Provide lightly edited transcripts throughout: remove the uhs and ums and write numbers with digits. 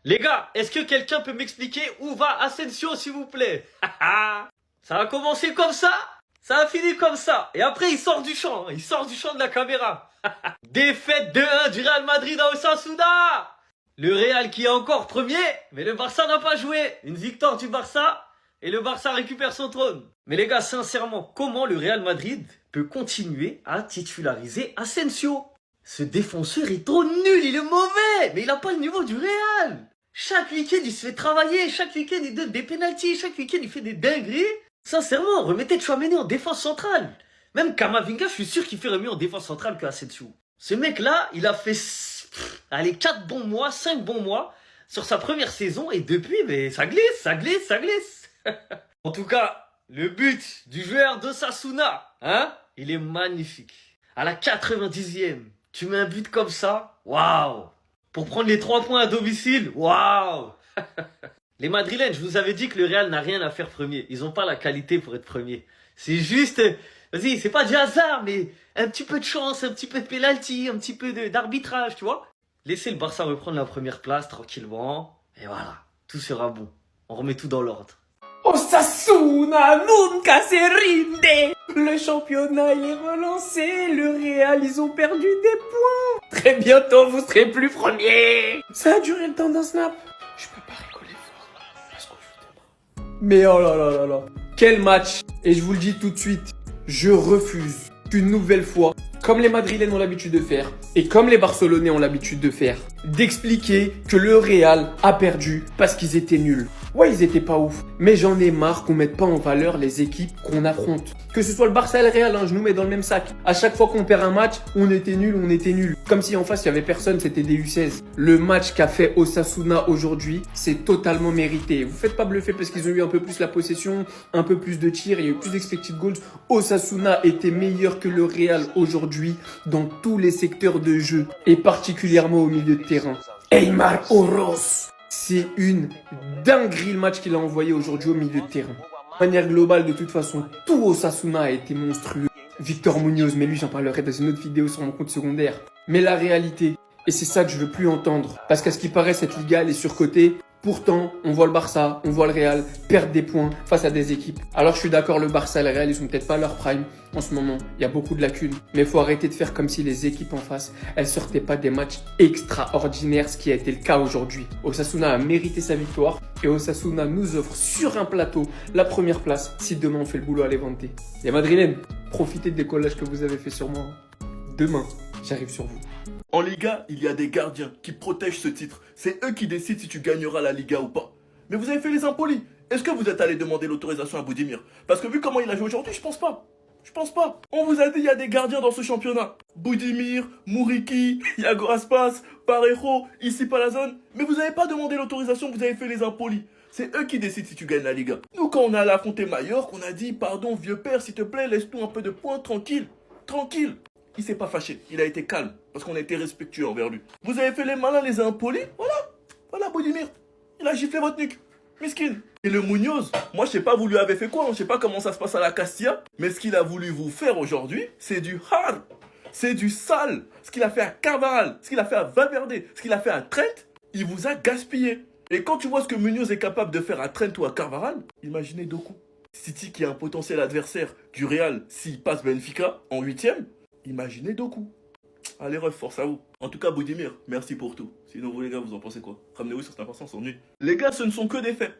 Les gars, est-ce que quelqu'un peut m'expliquer où va Asensio, s'il vous plaît? Ça a commencé comme ça a fini comme ça. Et après, il sort du champ, il sort du champ de la caméra. Défaite 2-1 du Real Madrid à Osasuna. Le Real qui est encore premier, mais le Barça n'a pas joué. Une victoire du Barça et le Barça récupère son trône. Mais les gars, sincèrement, comment le Real Madrid peut continuer à titulariser Asensio? Ce défenseur est trop nul, il est mauvais, mais il n'a pas le niveau du Real. Chaque week-end, il se fait travailler, chaque week-end, il donne des pénaltys, chaque week-end, il fait des dingueries. Sincèrement, remettez Tchouaméni en défense centrale. Même Kamavinga, je suis sûr qu'il ferait mieux en défense centrale que Asensio. Ce mec-là, il a fait 4 bons mois, 5 bons mois sur sa première saison et depuis, mais ça glisse, ça glisse, ça glisse. En tout cas, le but du joueur d'Osasuna, il est magnifique. À la 90e, tu mets un but comme ça, waouh. Pour prendre les 3 points à domicile, waouh. Les Madrilènes, je vous avais dit que le Real n'a rien à faire premier. Ils n'ont pas la qualité pour être premier. C'est juste, vas-y, c'est pas du hasard, mais un petit peu de chance, un petit peu de pénalty, un petit peu d'arbitrage, tu vois. Laissez le Barça reprendre la première place tranquillement. Et voilà, tout sera bon. On remet tout dans l'ordre. Osasuna nunca se rinde. Le championnat il est relancé. Le Real ils ont perdu des points. Très bientôt vous serez plus premier. Ça a duré le temps d'un snap. Je peux pas rigoler fort parce qu'on joue demain. Mais oh là là là là. Quel match. Et je vous le dis tout de suite, je refuse une nouvelle fois, comme les Madrilènes ont l'habitude de faire et comme les Barcelonais ont l'habitude de faire, d'expliquer que le Real a perdu parce qu'ils étaient nuls. Ouais, ils étaient pas ouf, mais j'en ai marre qu'on mette pas en valeur les équipes qu'on affronte. Que ce soit le Barça et le Real, je nous mets dans le même sac. À chaque fois qu'on perd un match, on était nul. Comme si en face, il y avait personne, c'était des U16. Le match qu'a fait Osasuna aujourd'hui, c'est totalement mérité. Vous faites pas bluffer parce qu'ils ont eu un peu plus la possession, un peu plus de tirs, il y a eu plus d'expected goals. Osasuna était meilleur que le Real aujourd'hui dans tous les secteurs de jeu et particulièrement au milieu de terrain. Aymar Oroz. C'est une dinguerie le match qu'il a envoyé aujourd'hui au milieu de terrain. De manière globale, de toute façon, tout Osasuna a été monstrueux. Victor Munoz, mais lui j'en parlerai dans une autre vidéo sur mon compte secondaire. Mais la réalité, et c'est ça que je veux plus entendre, parce qu'à ce qui paraît cette Liga elle est surcotée. Pourtant, on voit le Barça, on voit le Real perdre des points face à des équipes. Alors je suis d'accord, le Barça et le Real, ils sont peut-être pas à leur prime en ce moment. Il y a beaucoup de lacunes. Mais il faut arrêter de faire comme si les équipes en face, elles sortaient pas des matchs extraordinaires, ce qui a été le cas aujourd'hui. Osasuna a mérité sa victoire et Osasuna nous offre sur un plateau la première place si demain on fait le boulot à Levante. Les Madrilènes, profitez des collages que vous avez fait sur moi. Demain, j'arrive sur vous. En Liga, il y a des gardiens qui protègent ce titre. C'est eux qui décident si tu gagneras la Liga ou pas. Mais vous avez fait les impolis. Est-ce que vous êtes allé demander l'autorisation à Boudimir? Parce que vu comment il a joué aujourd'hui, je pense pas. Je pense pas. On vous a dit il y a des gardiens dans ce championnat. Boudimir, Mouriki, Iago Aspas, Parejo, ici Palazon. Mais vous n'avez pas demandé l'autorisation, vous avez fait les impolis. C'est eux qui décident si tu gagnes la Liga. Nous, quand on a allé affronter Mallorca, on a dit pardon vieux père, s'il te plaît, laisse-nous un peu de points, tranquille. Tranquille. Il s'est pas fâché, il a été calme, parce qu'on a été respectueux envers lui. Vous avez fait les malins, les impolis, voilà Boudimir, il a giflé votre nuque, miskin. Et le Munoz, moi je sais pas vous lui avez fait quoi, je sais pas comment ça se passe à la Castilla, mais ce qu'il a voulu vous faire aujourd'hui, c'est du hard, c'est du sale. Ce qu'il a fait à Carvajal, ce qu'il a fait à Valverde, ce qu'il a fait à Trent, il vous a gaspillé. Et quand tu vois ce que Munoz est capable de faire à Trent ou à Carvajal, imaginez Doku. City qui est un potentiel adversaire du Real s'il passe Benfica en 8e, imaginez Doku. Allez ref, force à vous. En tout cas, Boudimir, merci pour tout. Sinon, vous les gars, vous en pensez quoi? Ramenez-vous sur cette information, c'est nul. Les gars, ce ne sont que des faits.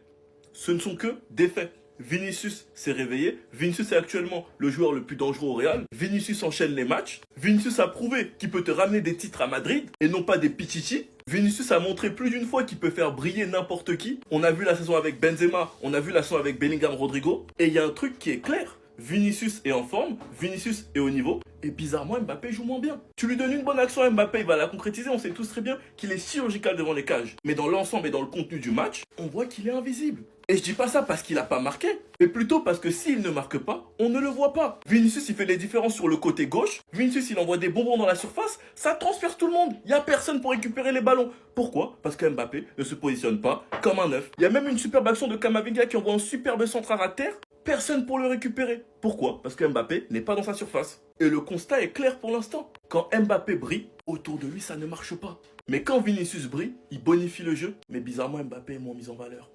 Ce ne sont que des faits. Vinicius s'est réveillé. Vinicius est actuellement le joueur le plus dangereux au Real. Vinicius enchaîne les matchs. Vinicius a prouvé qu'il peut te ramener des titres à Madrid et non pas des pichichi. Vinicius a montré plus d'une fois qu'il peut faire briller n'importe qui. On a vu la saison avec Benzema, on a vu la saison avec Bellingham, Rodrigo. Et il y a un truc qui est clair. Vinicius est en forme, Vinicius est au niveau, et bizarrement Mbappé joue moins bien. Tu lui donnes une bonne action à Mbappé, il va la concrétiser, on sait tous très bien qu'il est chirurgical devant les cages. Mais dans l'ensemble et dans le contenu du match, on voit qu'il est invisible. Et je dis pas ça parce qu'il a pas marqué, mais plutôt parce que s'il ne marque pas, on ne le voit pas. Vinicius il fait les différences sur le côté gauche, Vinicius il envoie des bonbons dans la surface, ça transperce tout le monde. Il y a personne pour récupérer les ballons. Pourquoi? Parce que Mbappé ne se positionne pas comme un neuf. Il y a même une superbe action de Camavinga qui envoie un superbe centre à terre. Personne pour le récupérer. Pourquoi? Parce que Mbappé n'est pas dans sa surface. Et le constat est clair pour l'instant. Quand Mbappé brille, autour de lui, ça ne marche pas. Mais quand Vinicius brille, il bonifie le jeu. Mais bizarrement, Mbappé est moins mis en valeur.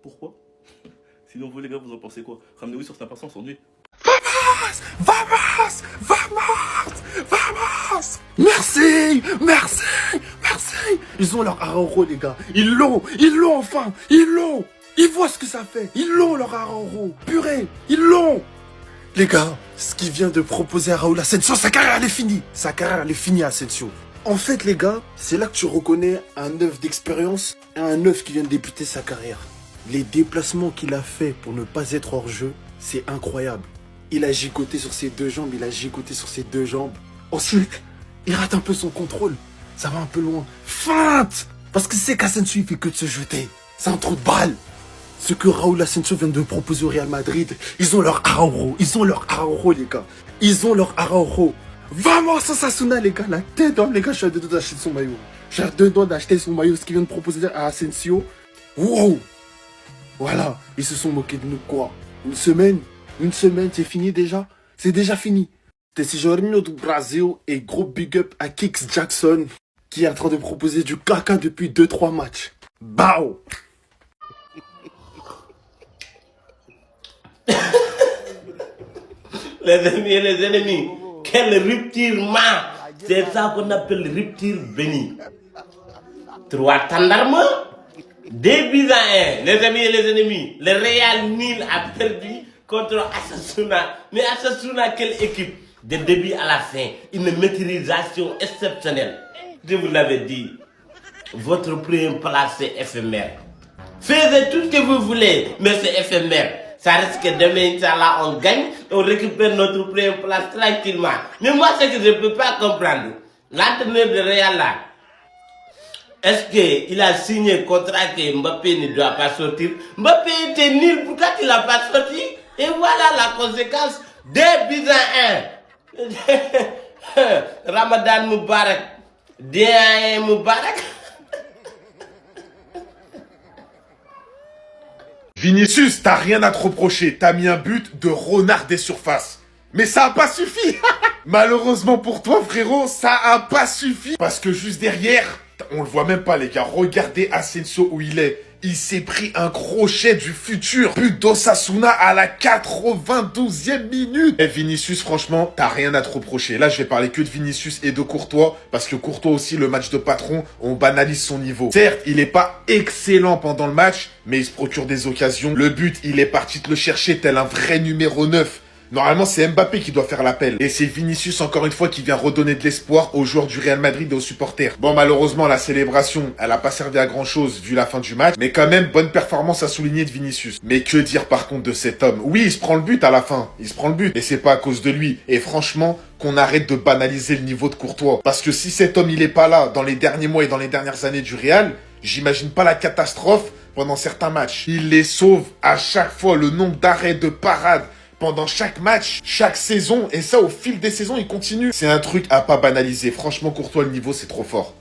Pourquoi? Sinon, vous les gars, vous en pensez quoi? Ramenez-vous sur Snap, on s'ennuie. Vamos! Vamos! Vamos! Merci! Merci! Merci! Ils ont leur Araujo, les gars. Ils l'ont enfin! Ils l'ont! Ils voient ce que ça fait! Ils l'ont, leur Araujo! Purée! Ils l'ont! Les gars, ce qu'il vient de proposer à Raúl Asensio, sa carrière, elle est finie! Sa carrière, elle est finie, Asensio. En fait, les gars, c'est là que tu reconnais un neuf d'expérience et un neuf qui vient de débuter sa carrière. Les déplacements qu'il a fait pour ne pas être hors jeu, c'est incroyable. Il a gigoté sur ses deux jambes, Ensuite, il rate un peu son contrôle. Ça va un peu loin. Feinte! Parce que c'est qu'Asensio, il fait que de se jeter. C'est un trou de balle. Ce que Raúl Asensio vient de proposer au Real Madrid, ils ont leur Araujo, les gars. Ils ont leur Araujo. Vamos, Osasuna, les gars, la tête d'homme, les gars, je suis à deux doigts d'acheter son maillot. Je suis à deux doigts d'acheter son maillot, ce qu'il vient de proposer à Asensio. Wow! Voilà, ils se sont moqués de nous, quoi? Une semaine, c'est fini déjà? C'est déjà fini. C'était Jorginho do Brasil et gros big up à Kix Jackson qui est en train de proposer du caca depuis 2-3 matchs. Bao! Les amis et les ennemis, quelle rupture c'est ça qu'on appelle rupture bénie. 3 tendres, 2 buts à 1. Les amis et les ennemis, le Real nul a perdu contre Osasuna. Mais Osasuna, quelle équipe? De début à la fin, une maîtrisation exceptionnelle. Je vous l'avais dit, votre première place c'est éphémère. Faites tout ce que vous voulez, mais c'est éphémère. Ça risque que demain, Inch'Allah, on gagne, on récupère notre première place tranquillement. Mais moi, ce que je ne peux pas comprendre, l'entraîneur de Real là, est-ce qu'il a signé un contrat que Mbappé ne doit pas sortir? Mbappé était nul, pourquoi il n'a pas sorti? Et voilà la conséquence, 2 buts à 1. Ramadan Moubarak, Dia Moubarak. Vinicius, t'as rien à te reprocher. T'as mis un but de renard des surfaces. Mais ça a pas suffi. Malheureusement pour toi, frérot, ça a pas suffi. Parce que juste derrière, on le voit même pas, les gars. Regardez Asensio où il est. Il s'est pris un crochet du futur. But d'Osasuna à la 92e minute. Et Vinicius, franchement, t'as rien à te reprocher. Là, je vais parler que de Vinicius et de Courtois. Parce que Courtois aussi, le match de patron, on banalise son niveau. Certes, il est pas excellent pendant le match, mais il se procure des occasions. Le but, il est parti te le chercher tel un vrai numéro 9. Normalement, c'est Mbappé qui doit faire l'appel. Et c'est Vinicius, encore une fois, qui vient redonner de l'espoir aux joueurs du Real Madrid et aux supporters. Bon, malheureusement, la célébration, elle a pas servi à grand chose vu la fin du match. Mais quand même, bonne performance à souligner de Vinicius. Mais que dire par contre de cet homme? Oui, il se prend le but à la fin. Il se prend le but. Mais c'est pas à cause de lui. Et franchement, qu'on arrête de banaliser le niveau de Courtois. Parce que si cet homme, il est pas là dans les derniers mois et dans les dernières années du Real, j'imagine pas la catastrophe pendant certains matchs. Il les sauve à chaque fois, le nombre d'arrêts, de parades. Pendant chaque match, chaque saison, et ça au fil des saisons, il continue. C'est un truc à pas banaliser. Franchement, Courtois, le niveau, c'est trop fort.